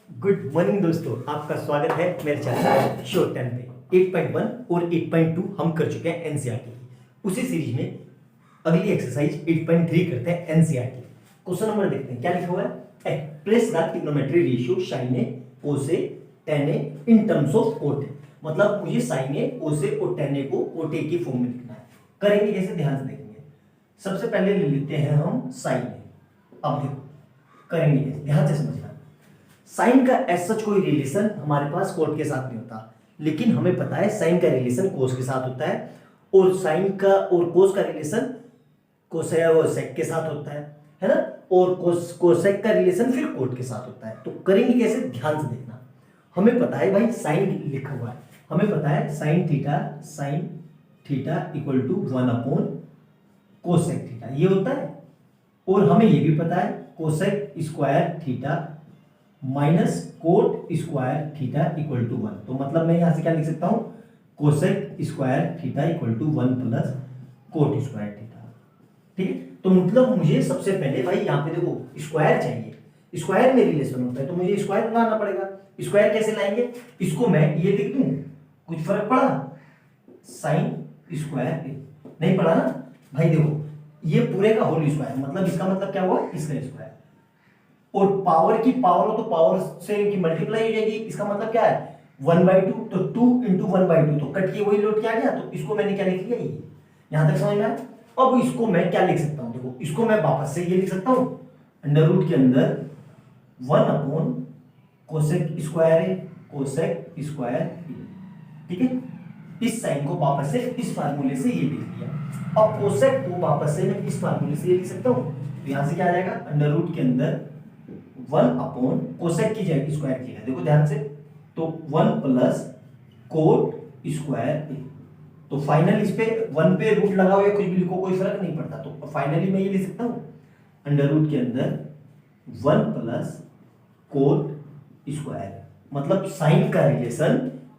Good morning दोस्तों, आपका स्वागत है मेरे चैनल शॉर्ट टाइम पे। 8.1 और 8.2 हम कर चुके हैं एनसीईआरटी की। उसी सीरीज में अगली एक्सरसाइज 8.3 करते हैं एनसीईआरटी। क्वेश्चन नंबर देखते हैं क्या लिखा हुआ है। Express the trigonometry ratio sin A cos A tan A in terms of cot A। मतलब मुझे sin A cos A और tan A को cot A की फॉर्म में लिखना है। करेंगे कैसे, ध्यान से देखेंगे। सबसे पहले ले लेते हैं हम sin A। अब देखो करेंगे कैसे, ध्यान से समझना। साइन का एज सच कोई रिलेशन हमारे पास कोट के साथ नहीं होता, लेकिन हमें पता है साइन का रिलेशन कोस के साथ होता है, और साइन का और कोस का रिलेशन कोसेक के साथ होता है ना। और कोसेक का रिलेशन फिर कोट के साथ होता है। तो करेंगे कैसे, ध्यान से देखना। हमें पता है भाई साइन लिखा हुआ है, हमें पता है sine theta equal to 1 upon cosec theta ये होता है। और हमें ये भी पता है cosec square theta minus cot square theta equal to 1। तो मतलब मैं यहां से क्या लिख सकता हूं, cosec square theta equal to 1 plus cot square theta. ठीक है, तो मतलब मुझे सबसे पहले भाई यहां पे देखो स्क्वायर चाहिए, स्क्वायर में रिलेशन होता है तो मुझे स्क्वायर लाना पड़ेगा। स्क्वायर कैसे लाएंगे, इसको मैं ये लिख दूं, कुछ फर्क पड़ा, साइन स्क्वायर नहीं पड़ा ना भाई। देखो ये पूरे का होल स्क्वायर, मतलब इसका मतलब क्या हुआ, इसका स्क्वायर। और पावर की पावर हो तो पावर से इनकी मल्टीप्लाई हो जाएगी, इसका मतलब क्या है 1/2, तो 2 × 1/2 तो कट के वही लौट के आ गया। तो इसको मैंने क्या लिख लिया, ये यहां तक समझ में आया। अब इसको मैं क्या लिख सकता हूं, देखो इसको मैं वापस से ये लिख सकता हूं अंडर रूट के अंदर 1 अपॉन कोसेक स्क्वायर। ठीक है, इस साइन को वापस से इस फार्मूले से ये लिख लिया। अब कोसेक को वापस से मैं इस फार्मूले से ये लिख सकता हूं, तो यहां से क्या आ जाएगा अंडर रूट के अंदर 1 अपॉन कोसेक की जगह स्क्वायर किया, देखो ध्यान से, तो 1 प्लस कोट स्क्वायर ए। तो फाइनल इस पे 1 पे रूट लगाओ या कुछ भी लिखो कोई फर्क नहीं पड़ता। तो फाइनली मैं ये लिख सकता हूं अंडर रूट के अंदर 1 प्लस कोट स्क्वायर, मतलब साइन का रिलेशन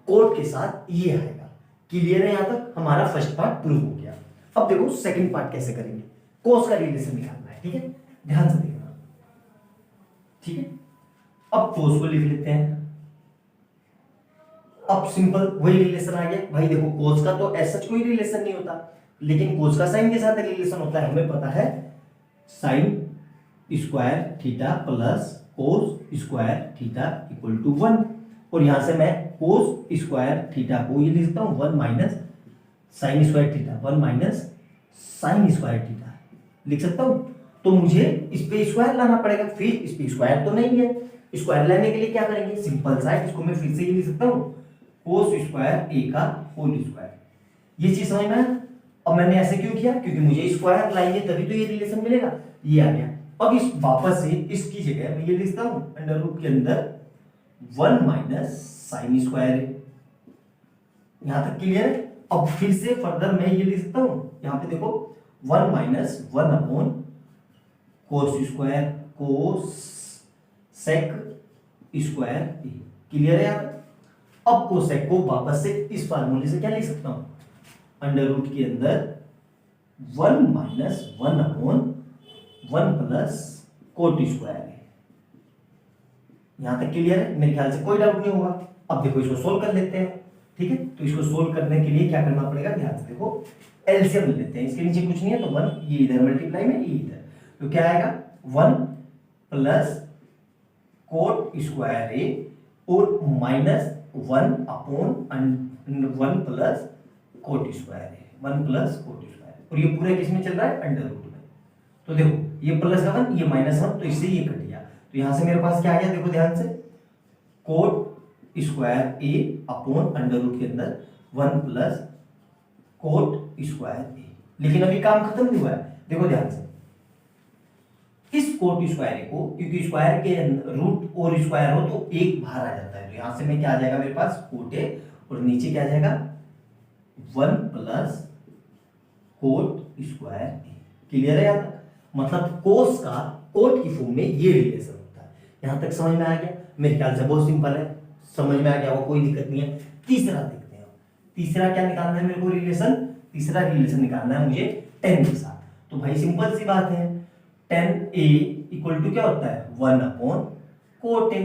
कोट के साथ ये आएगा। क्लियर है, यहां तक हमारा फर्स्ट पार्ट प्रूव हो गया। अब देखो सेकंड पार्ट कैसे करेंगे, कोस का रिलेशन निकालना है। ठीक है, ध्यान से देखना। ठीक है, अब कोस को लिख लेते हैं। अब सिंपल वही रिलेशन आ गया भाई। देखो कोस का तो ऐसा कोई रिलेशन नहीं होता, लेकिन कोस का साइन के साथ रिलेशन होता है। हमें पता है sine square theta plus cos square theta equal to 1। और यहां से मैं कोस स्क्वायर थीटा को ये लिख सकता हूं 1 minus sign square theta, 1 minus sign square theta लिख सकता हूं। तो मुझे इस पे स्क्वायर लाना पड़ेगा, फिर इस पे स्क्वायर तो नहीं है। स्क्वायर लाने के लिए क्या करेंगे, सिंपल सा है, इसको मैं फिर से ये लिख सकता हूं कोस स्क्वायर ए का होल स्क्वायर। ये चीज समझ में आया। अब मैंने ऐसे क्यों किया, क्योंकि मुझे स्क्वायर लाएंगे तभी तो ये रिलेशन मिलेगा, ये आ गया। अब इस वापस से इसकी जगह मैं ये लिखता हूं अंडर रूट के अंदर 1 माइनस साइन स्क्वायर ए। यहां तक क्लियर है। अब फिर से फर्दर मैं ये लिख सकता हूं, यहां पे देखो 1 minus 1 upon cos square cosec square A. Clear है यार। अब कोसेक को वापस से इस फार्मूले से क्या लिख सकता हूं, अंडर रूट के अंदर 1 minus 1 upon 1 plus cot square A. यहां तक क्लियर है, मेरे ख्याल से कोई डाउट नहीं होगा। अब देखो इसको सोल्व कर लेते हैं। ठीक है, तो इसको सोल्व करने के लिए क्या करना पड़ेगा, ध्यान से देखो एलसीएम लेते हैं। इसके नीचे कुछ नहीं है तो 1 ये इधर मल्टीप्लाई में ये इधर, तो क्या आएगा 1 प्लस कोट स्क्वायर ए और minus 1 upon 1 plus cot square A, 1 plus cot square. और ये पूरा किस में चल रहा है, अंडर रूट में। तो देखो ये प्लस का 1 ये माइनस 1, तो इससे ये कट गया। तो यहां से मेरे पास क्या आ गया, देखो ध्यान से, कोट स्क्वायर ए अपॉन अंडर रूट के अंदर 1 प्लस कोट स्क्वायर ए। लेकिन अभी काम खत्म नहीं हुआ है, देखो ध्यान से। इस कोट स्क्वायर को, क्योंकि स्क्वायर के रूट और स्क्वायर हो तो एक बाहर आ जाता है, तो यहां से मैं क्या आ जाएगा मेरे पास कोट ए, और नीचे क्या आ जाएगा 1 plus cot square A. Clear है यार। मतलब कोस का कोट की फॉर्म में ये रिलेशन होता है। यहां तक समझ में आ गया, मेरे ख्याल से बहुत सिंपल है, समझ में आ गया वो, कोई दिक्कत नहीं है। तीसरा देखते हैं। तीसरा क्या निकालना है मेरे को रिलेशन, तीसरा रिलेशन निकालना है मुझे tan के साथ। तो भाई सिंपल सी बात है, tan A इक्वल टू क्या होता है 1 अपॉन कोट ए।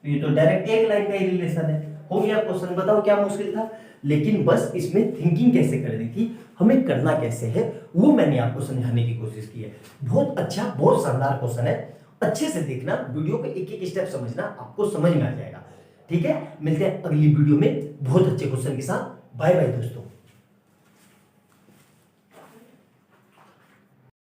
तो ये तो डायरेक्ट एक लाइन का ही रिलेशन है, हो गया क्वेश्चन। बताओ क्या मुश्किल था, लेकिन बस इसमें थिंकिंग कैसे करनी थी, हमें करना कैसे है, वो मैंने आपको समझाने की कोशिश की है। बहुत अच्छा, बहुत शानदार क्वेश्चन है, अच्छे से देखना वीडियो को, एक एक स्टेप समझना, आपको समझ में आ जाएगा। ठीक है, मिलते हैं अगली वीडियो में बहुत अच्छे क्वेश्चन के साथ। बाय बाय दोस्तों।